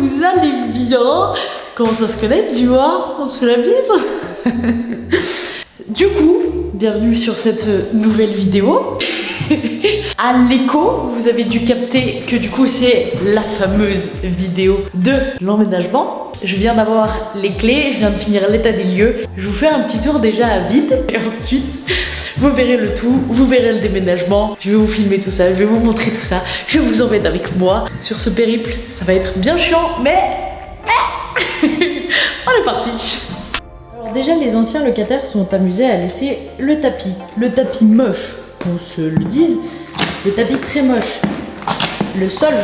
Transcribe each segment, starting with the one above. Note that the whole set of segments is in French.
vous allez bien? Comment ça se connaît, tu vois? On se fait la bise. Du coup, bienvenue sur cette nouvelle vidéo. À l'écho, vous avez dû capter que du coup c'est la fameuse vidéo de l'emménagement. Je viens d'avoir les clés, je viens de finir l'état des lieux. Je vous fais un petit tour déjà à vide et ensuite vous verrez le tout, vous verrez le déménagement. Je vais vous filmer tout ça, je vais vous montrer tout ça. Je vous emmène avec moi sur ce périple. Ça va être bien chiant, mais on est parti. Alors déjà les anciens locataires sont amusés à laisser le tapis moche, qu'on se le dise, le tapis très moche. Le sol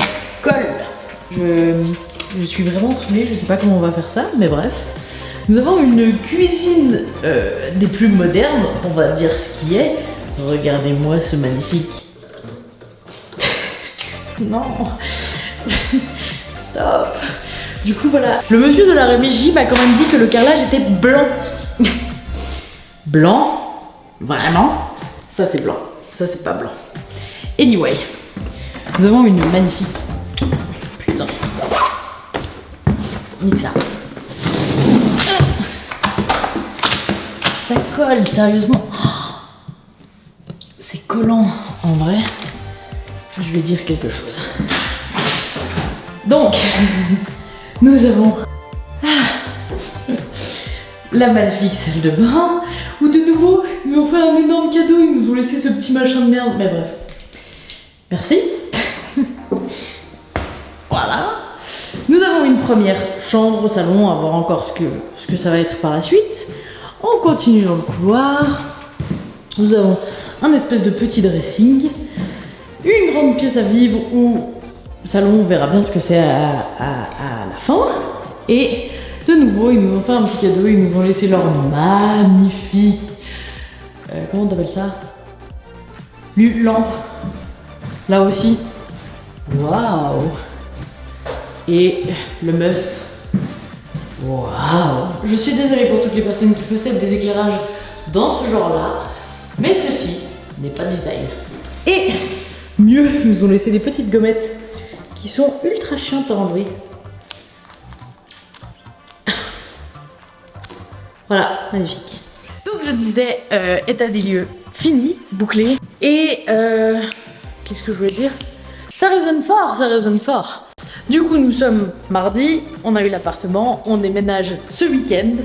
colle. Je suis vraiment saoulée, je sais pas comment on va faire ça, mais bref. Nous avons une cuisine des plus modernes, on va dire ce qui est. Regardez-moi ce magnifique. Non. Stop. Du coup voilà. Le monsieur de la régie m'a quand même dit que le carrelage était blanc. Blanc? Vraiment? Ça c'est blanc. Ça c'est pas blanc. Anyway. Nous avons une magnifique... Putain. Mixart. Ça colle, sérieusement. C'est collant. En vrai, je vais dire quelque chose. Donc, nous avons la magnifique salle de bain, où de nouveau, ils nous ont fait un énorme cadeau, ils nous ont laissé ce petit machin de merde, mais bref. Merci. Voilà. Nous avons une première chambre, salon, à voir encore ce que ça va être par la suite. On continue dans le couloir. Nous avons un espèce de petit dressing, une grande pièce à vivre où salon, on verra bien ce que c'est à la fin. Et de nouveau, ils nous ont fait un petit cadeau, ils nous ont laissé leur magnifique... comment on appelle ça? Lampe. Là aussi. Waouh! Et le must. Waouh! Je suis désolée pour toutes les personnes qui possèdent des éclairages dans ce genre-là, mais ceci n'est pas design. Et mieux, ils nous ont laissé des petites gommettes qui sont ultra chiantes à enlever. Voilà, magnifique. Donc je disais, état des lieux fini, bouclé. Et qu'est-ce que je voulais dire? Ça résonne fort, ça résonne fort. Du coup, nous sommes mardi, on a eu l'appartement, on déménage ce week-end.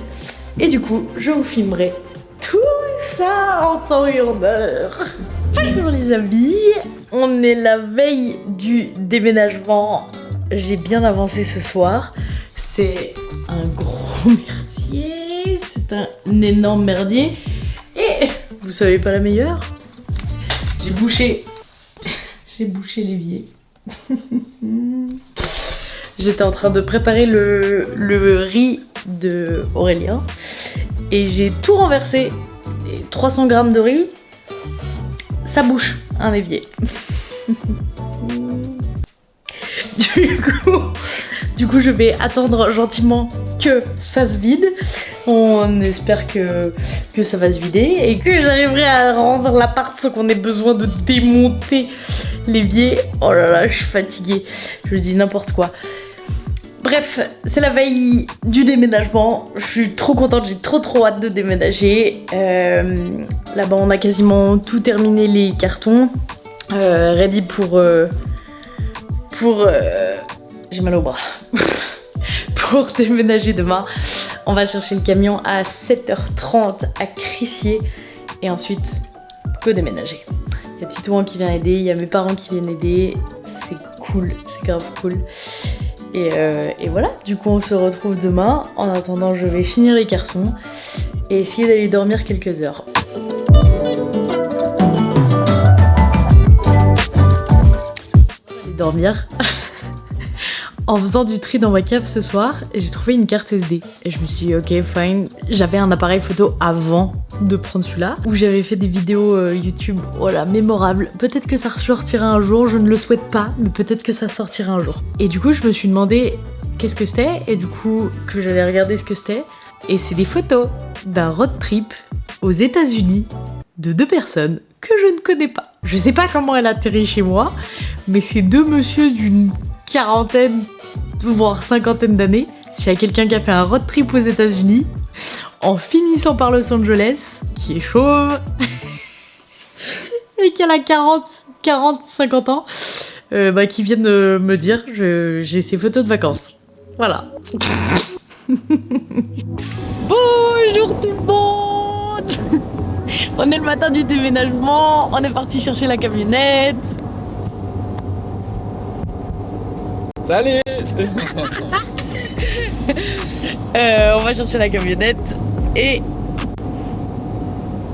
Et du coup, je vous filmerai tout ça en temps et en heure. Bonjour les amis, on est la veille du déménagement. J'ai bien avancé ce soir. C'est un gros merdier, c'est un énorme merdier. Et vous savez pas la meilleure? J'ai bouché l'évier. J'étais en train de préparer le riz de Aurélien et j'ai tout renversé. Et 300 grammes de riz, ça bouche un évier. Du coup, je vais attendre gentiment que ça se vide. On espère que ça va se vider et que j'arriverai à rendre l'appart sans qu'on ait besoin de démonter l'évier. Oh là là, je suis fatiguée. Je dis n'importe quoi. Bref, c'est la veille du déménagement. Je suis trop contente, j'ai trop hâte de déménager. Là-bas, on a quasiment tout terminé les cartons. Ready pour j'ai mal au bras. Pour déménager demain. On va chercher le camion à 7h30 à Crissier. Et ensuite, que déménager. Il y a Titouan qui vient aider, il y a mes parents qui viennent aider. C'est cool, c'est grave cool. Et voilà, du coup on se retrouve demain. En attendant, je vais finir les cartons et essayer d'aller dormir quelques heures. Aller dormir en faisant du tri dans ma cave ce soir, j'ai trouvé une carte SD. Et je me suis dit, ok, fine. J'avais un appareil photo avant de prendre celui-là, où j'avais fait des vidéos YouTube, voilà, mémorables. Peut-être que ça ressortira un jour, je ne le souhaite pas, mais peut-être que ça sortira un jour. Et du coup, je me suis demandé qu'est-ce que c'était, et du coup, que j'allais regarder ce que c'était. Et c'est des photos d'un road trip aux États-Unis de 2 personnes que je ne connais pas. Je sais pas comment elle a atterri chez moi, mais c'est 2 messieurs d'une quarantaine, voire cinquantaine d'années, s'il y a quelqu'un qui a fait un road trip aux États-Unis, en finissant par Los Angeles, qui est chauve, et qui a 50 ans, qui viennent me dire, j'ai ces photos de vacances. Voilà. Bonjour tout le monde. On est le matin du déménagement, on est parti chercher la camionnette. Salut. On va chercher la camionnette et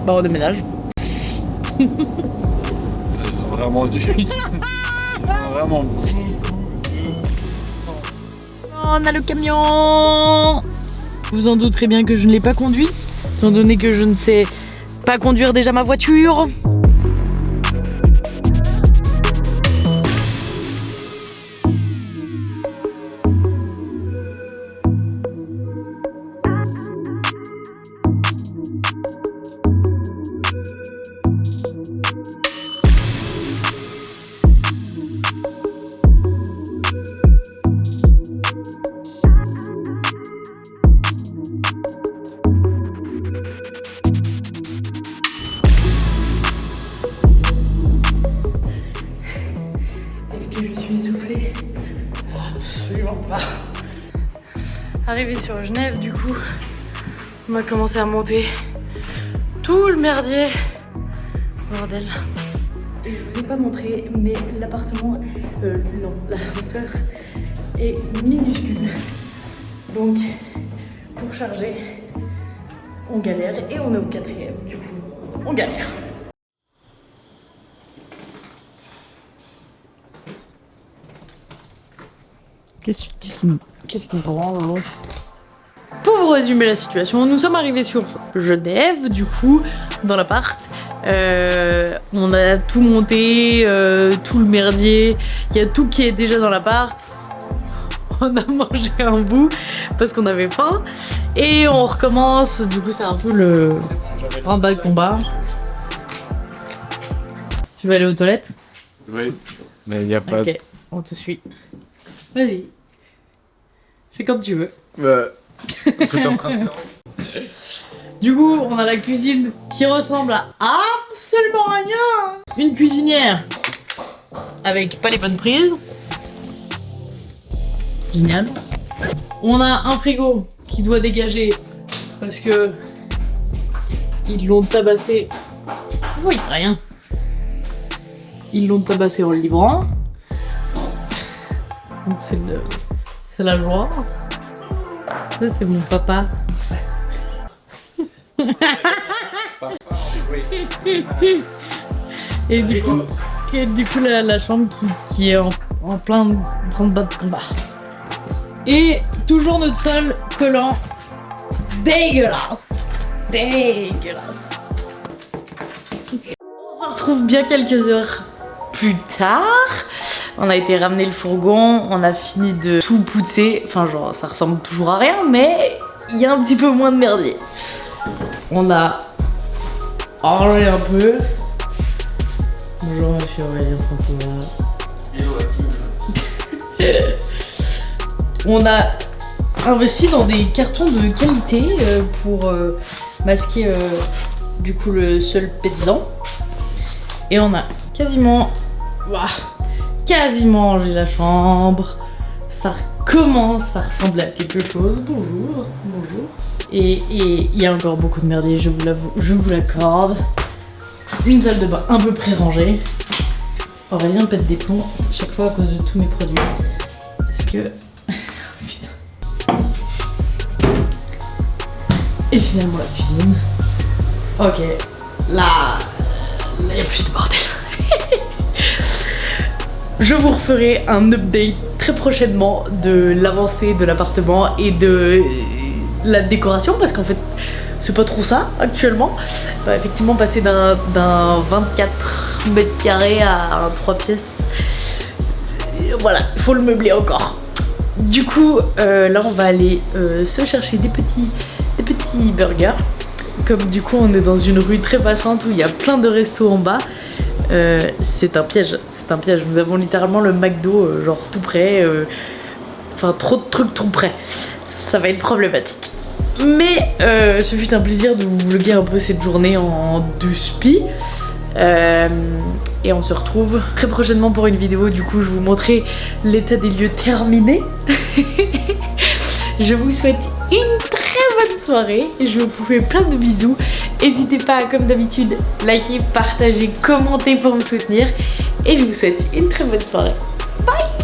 on déménage. Ils ont vraiment du Ils ont vraiment On a le camion. Vous en douterez bien que je ne l'ai pas conduit, étant donné que je ne sais pas conduire déjà ma voiture. Est-ce que je suis essoufflée? Absolument pas. Arrivé sur Genève, du coup, on a commencé à monter tout le merdier. Bordel. Et je vous ai pas montré, mais l'appartement, non, l'ascenseur est minuscule. Donc, pour charger, on galère et on est au 4e, du coup, on galère. Qu'est-ce qui me prend là? Pour vous résumer la situation, nous sommes arrivés sur Genève, du coup, dans l'appart. On a tout monté, tout le merdier. Il y a tout qui est déjà dans l'appart. On a mangé un bout parce qu'on avait faim. Et on recommence. Du coup, c'est un peu le grand bas de combat. Tu veux aller aux toilettes? Oui, mais il n'y a pas... Ok, on te suit. Vas-y. C'est comme tu veux. C'est un principe. Du coup, on a la cuisine qui ressemble à absolument rien. Une cuisinière avec pas les bonnes prises. Génial. On a un frigo qui doit dégager parce que ils l'ont tabassé. Oui, rien. Ils l'ont tabassé en le livrant. Donc c'est la joie. Ça c'est mon papa. Et du coup la chambre qui est en plein grand bas de combat. Et toujours notre sol collant dégueulasse. Dégueulasse. On se retrouve bien quelques heures plus tard. On a été ramener le fourgon, on a fini de tout pousser. Enfin genre ça ressemble toujours à rien, mais il y a un petit peu moins de merdier. On a enlevé un peu. Bonjour ma fille Aurélien François. On a investi dans des cartons de qualité pour masquer du coup le sol paysan. Et on a quasiment rangé la chambre. Ça commence à ressembler à quelque chose. Bonjour, bonjour. Et il y a encore beaucoup de merdier, je vous l'accorde. Une salle de bain un peu pré-rangée. Aurélien pète des plombs chaque fois à cause de tous mes produits. Parce que... Putain. Et finalement la cuisine. Ok, là, il y a plus de bordel. Je vous referai un update très prochainement de l'avancée de l'appartement et de la décoration parce qu'en fait c'est pas trop ça actuellement. Bah, effectivement passer d'un 24 mètres carrés à un 3 pièces, voilà, il faut le meubler encore. Du coup là on va aller se chercher des petits burgers. Comme du coup on est dans une rue très passante où il y a plein de restos en bas, c'est un piège, nous avons littéralement le McDo genre tout près. enfin trop de trucs tout près. Ça va être problématique. Mais ce fut un plaisir de vous vlogger un peu cette journée en 2 spi. Et on se retrouve très prochainement pour une vidéo. Du coup je vous montrerai l'état des lieux terminé. Je vous souhaite une très bonne soirée. Je vous fais plein de bisous. N'hésitez pas comme d'habitude liker, partager, commenter pour me soutenir. Et je vous souhaite une très bonne soirée. Bye.